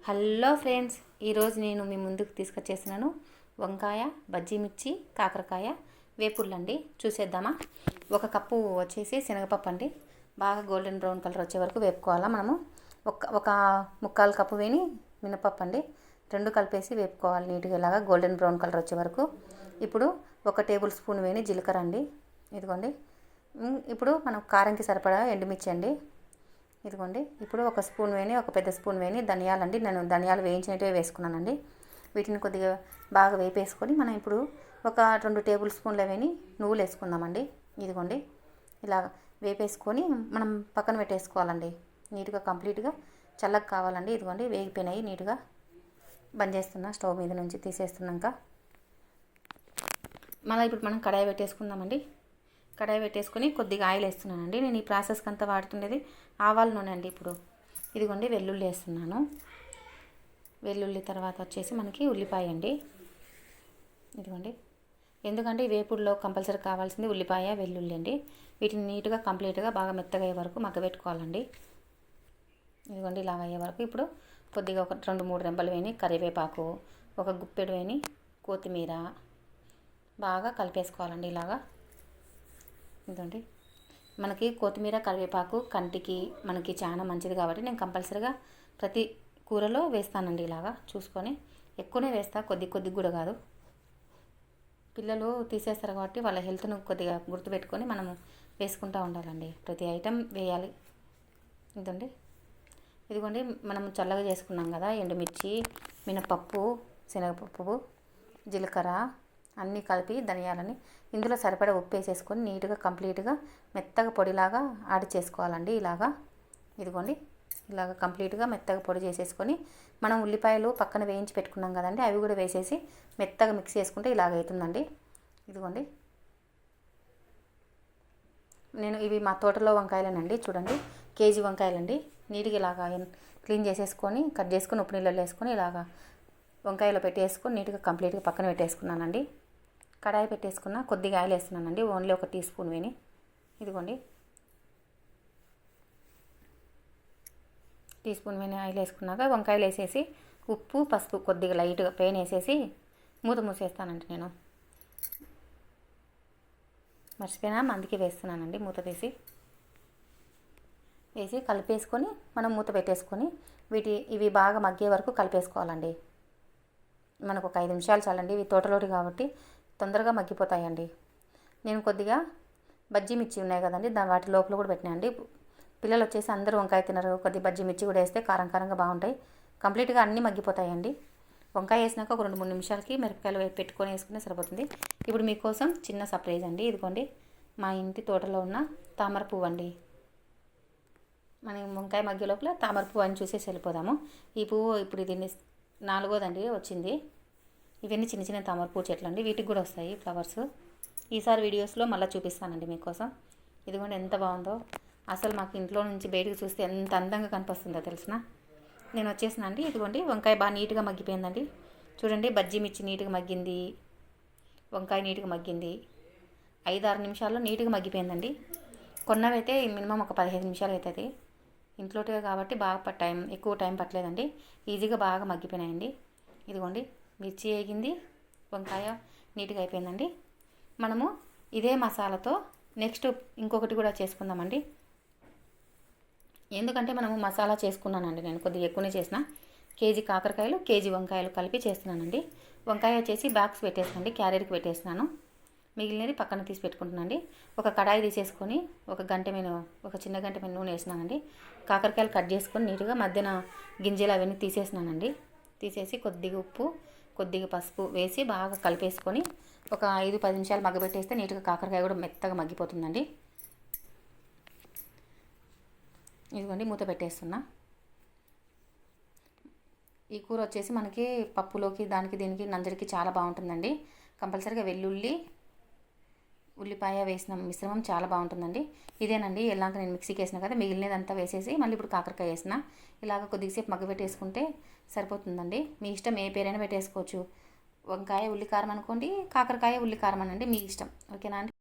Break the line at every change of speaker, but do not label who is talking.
Hello friends, ఈరోజు నేను మీ ముందుకు తీసుకొచ్చేసినాను వంకాయ, బజ్జీ మిర్చి, కాకరకాయ వేపుళ్ళండి. చూసేద్దామా? ఒక కప్పు వచ్చేసి శనగపప్పు అండి. బాగా గోల్డెన్ బ్రౌన్ కలర్ వచ్చే వరకు వేపుకోవాలా మనము. ఒక ముక్కాలు కప్పు వేని మినపప్పు అండి. రెండు కలిపేసి వేపుకోవాలి నీట్గా, ఇలాగా గోల్డెన్ బ్రౌన్ కలర్ వచ్చే వరకు. ఇప్పుడు ఒక టేబుల్ స్పూన్ వేని జీలకర్ర అండి. ఇదిగోండి. ఇప్పుడు మనం కారంకి సరిపడా ఎండుమిర్చి అండి. ఇదిగోండి. ఇప్పుడు ఒక స్పూన్ వేని, ఒక పెద్ద స్పూన్ వేని ధనియాలండి. నేను ధనియాలు వేయించినట్టే వేసుకున్నానండి. వీటిని కొద్దిగా బాగా వేపేసుకొని మనం ఇప్పుడు ఒక 2 టేబుల్ స్పూన్ల వేని నువ్వులు వేసుకుందామండి. ఇదిగోండి. ఇలా వేపేసుకొని మనం పక్కన పెట్టేసుకోవాలండి. నీట్గా కంప్లీట్గా చల్లగా కావాలండి. ఇదిగోండి, వేగిపోయినాయి నీట్గా. బంద్ చేస్తున్నా, స్టవ్ మీద నుంచి తీసేస్తున్నాక మళ్ళీ ఇప్పుడు మనం కడాయి పెట్టేసుకుందామండి. కడాయి పెట్టేసుకొని కొద్దిగా ఆయిల్ వేస్తున్నానండి. నేను ఈ ప్రాసెస్కి అంతా వాడుతుండేది ఆవాల నూనె అండి. ఇప్పుడు ఇదిగోండి, వెల్లుల్లి వేస్తున్నాను. వెల్లుల్లి తర్వాత వచ్చేసి మనకి ఉల్లిపాయ అండి. ఇదిగోండి. ఎందుకంటే ఈ వేపుడులో కంపల్సరీ కావాల్సింది ఉల్లిపాయ, వెల్లుల్లి అండి. వీటిని నీట్గా కంప్లీట్గా బాగా మెత్తగా అయ్యే వరకు మగ్గబెట్టుకోవాలండి. ఇదిగోండి, ఇలాగ అయ్యే వరకు. ఇప్పుడు కొద్దిగా ఒక 2-3 రెమ్మలు వేని కరివేపాకు, ఒక గుప్పెడు వేని కొత్తిమీర బాగా కలిపేసుకోవాలండి. ఇలాగా ఇదండి. మనకి కొత్తిమీర, కరివేపాకు కంటికి మనకి చాలా మంచిది కాబట్టి నేను కంపల్సరీగా ప్రతి కూరలో వేస్తానండి. ఇలాగా చూసుకొని ఎక్కువనే వేస్తా, కొద్ది కూడా కాదు. పిల్లలు తీసేస్తారు కాబట్టి వాళ్ళ హెల్త్ను కొద్దిగా గుర్తుపెట్టుకొని మనము వేసుకుంటూ ఉండాలండి. ప్రతి ఐటెం వేయాలి. ఇదండి. ఇదిగోండి, మనం చల్లగా చేసుకున్నాం కదా ఎండుమిర్చి, మినపప్పు, శనగపప్పు, జీలకర్ర అన్నీ కలిపి ధనియాలని ఇందులో సరిపడా ఉప్పు వేసేసుకొని నీట్గా కంప్లీట్గా మెత్తగా పొడిలాగా యాడ్ చేసుకోవాలండి. ఇలాగా ఇదిగోండి, ఇలాగ కంప్లీట్గా మెత్తగా పొడి చేసేసుకొని మనం ఉల్లిపాయలు పక్కన వేయించి పెట్టుకున్నాం కదండి, అవి కూడా వేసేసి మెత్తగా మిక్స్ చేసుకుంటే ఇలాగ అవుతుందండి. ఇదిగోండి, నేను ఇవి మా తోటలో వంకాయలేనండి. చూడండి, కేజీ వంకాయలండి. నీట్గా ఇలాగా క్లీన్ చేసేసుకొని కట్ చేసుకొని ఉప్పు నీళ్ళలో వేసుకొని ఇలాగా వంకాయలో పెట్టేసుకొని నీట్గా కంప్లీట్గా పక్కన పెట్టేసుకున్నానండి. కడాయి పెట్టేసుకున్న కొద్దిగా ఆయిల్ వేస్తున్నానండి. ఓన్లీ ఒక టీ స్పూన్ వేని. ఇదిగోండి, టీ స్పూన్ వేని ఆయిల్ వేసుకున్నాక వంకాయలు వేసేసి ఉప్పు, పసుపు కొద్దిగా లైట్గా పెయిన్ వేసేసి మూత మూసేస్తానండి. నేను మర్చిపోయినా, అందుకే వేస్తున్నానండి. మూత తీసి వేసి కలిపేసుకొని మనం మూత పెట్టేసుకొని ఇవి బాగా మగ్గే వరకు కలిపేసుకోవాలండి. మనకు ఒక 5 నిమిషాలు చాలండి. ఇవి తోటలోటి కాబట్టి తొందరగా మగ్గిపోతాయండి. నేను కొద్దిగా బజ్జీ మిర్చి ఉన్నాయి కదండి, వాటి లోపల కూడా పెట్టినాయండి. పిల్లలు వచ్చేసి అందరూ వంకాయ తినరు, కొద్దిగా బజ్జీ మిర్చి కూడా వేస్తే కారంగా బాగుంటాయి. కంప్లీట్గా అన్నీ మగ్గిపోతాయండి. వంకాయ వేసినాక ఒక 2-3 నిమిషాలకి మిరపకాయలు పెట్టుకొని వేసుకునే సరిపోతుంది. ఇప్పుడు మీకోసం చిన్న సర్ప్రైజ్ అండి. ఇదిగోండి, మా ఇంటి తోటలో ఉన్న తామర పువ్వు అండి. మనం వంకాయ మగ్గే లోపల తామర పువ్వు అని చూసేసి వెళ్ళిపోదాము. ఈ పువ్వు ఇప్పుడు ఇది 4వదండి వచ్చింది. ఇవన్నీ చిన్న చిన్న తామర పువ్వు చెట్లు అండి. వీటికి కూడా వస్తాయి ఫ్లవర్స్. ఈసారి వీడియోస్లో మళ్ళీ చూపిస్తానండి మీకోసం. ఇదిగోండి, ఎంత బాగుందో అసలు. మాకు ఇంట్లో నుంచి బయటకు చూస్తే ఎంత అందంగా కనిపిస్తుందో తెలిసిన. నేను వచ్చేసిన అండి. ఇదిగోండి, వంకాయ బాగా నీట్గా మగ్గిపోయిందండి. చూడండి, బజ్జీ మిర్చి నీట్గా మగ్గింది, వంకాయ నీట్గా మగ్గింది. 5-6 నిమిషాల్లో నీట్గా మగ్గిపోయిందండి. కొన్నవైతే మినిమం ఒక 15 నిమిషాలు అవుతుంది. ఇంట్లోటే కాబట్టి బాగా ఎక్కువ టైం పట్టలేదండి. ఈజీగా బాగా మగ్గిపోయినాయండి. ఇదిగోండి, మిర్చి వేగింది, వంకాయ నీట్గా అయిపోయిందండి. మనము ఇదే మసాలాతో నెక్స్ట్ ఇంకొకటి కూడా చేసుకుందామండి. ఎందుకంటే మనము మసాలా చేసుకున్నానండి, నేను కొద్దిగా ఎక్కువనే చేసిన. కేజీ కాకరకాయలు, కేజీ వంకాయలు కలిపి చేస్తున్నానండి. వంకాయ వచ్చేసి బాక్స్ పెట్టేసినండి, క్యారియర్కి పెట్టేసినాను. మిగిలినది పక్కన తీసి పెట్టుకుంటున్నానండి. ఒక కడాయి తీసేసుకొని ఒక చిన్న గంట మీద నూనె వేసినానండి. కాకరకాయలు కట్ చేసుకొని నీట్గా మధ్యన గింజలు అవన్నీ తీసేసినానండి. తీసేసి కొద్దిగా ఉప్పు, కొద్దిగా పసుపు వేసి బాగా కలిపేసుకొని ఒక 5-10 నిమిషాలు మగ్గబెట్టేస్తే నీట్గా కాకరకాయ కూడా మెత్తగా మగ్గిపోతుందండి. ఇదిగోండి, మూత పెట్టేస్తున్నా. ఈ కూర వచ్చేసి మనకి పప్పులోకి దీనికి నంజడికి చాలా బాగుంటుందండి. కంపల్సరీగా వెల్లుల్లి, ఉల్లిపాయ వేసిన మిశ్రమం చాలా బాగుంటుందండి. ఇదేనండి, ఎలాగ నేను మిక్సీకి వేసిన కదా, మిగిలినదంతా వేసేసి మళ్ళీ ఇప్పుడు కాకరకాయ వేసిన. ఇలాగ కొద్దిసేపు మగ్గబెట్టేసుకుంటే సరిపోతుందండి. మీ ఇష్టం, ఏ పేరైనా పెట్టేసుకోవచ్చు. వంకాయ ఉల్లికారం అనుకోండి, కాకరకాయ ఉల్లికారం అనండి, మీ ఇష్టం. ఓకేనా అండి.